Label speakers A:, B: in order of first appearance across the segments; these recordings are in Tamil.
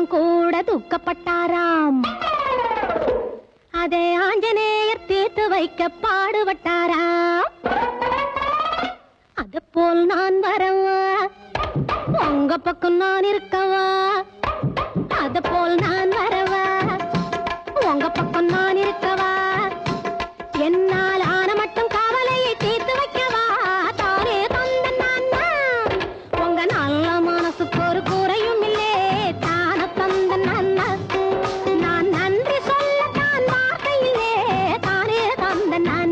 A: ராமன் கூட துக்கப்பட்டாராம். அதே ஆஞ்சநேயர் தீர்த்து வைக்க பாடுபட்டாராம். அது போல் நான் வரவா, உங்க பக்கம் நான் இருக்கவா? அது போல் நான் வரவா, உங்க பக்கம் நான் இருக்கவா? என்னால் ஆன மட்டும் கவலையை தீர்த்து வைக்கவா? தானே தந்த நான் உங்க நல்ல மனசுக்கு ஒரு குறையும் இல்லே. தான தந்த நான் நன்றி சொல்ல தான் வார்த்தை இல்லே. தானே தந்த நான்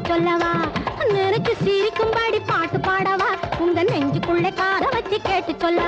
A: சொல்லவா? நினைச்சு சிரிக்கும்படி பாட்டு பாடவா? உங்க நெஞ்சுக்குள்ளே காத வச்சு கேட்டு சொல்லவா?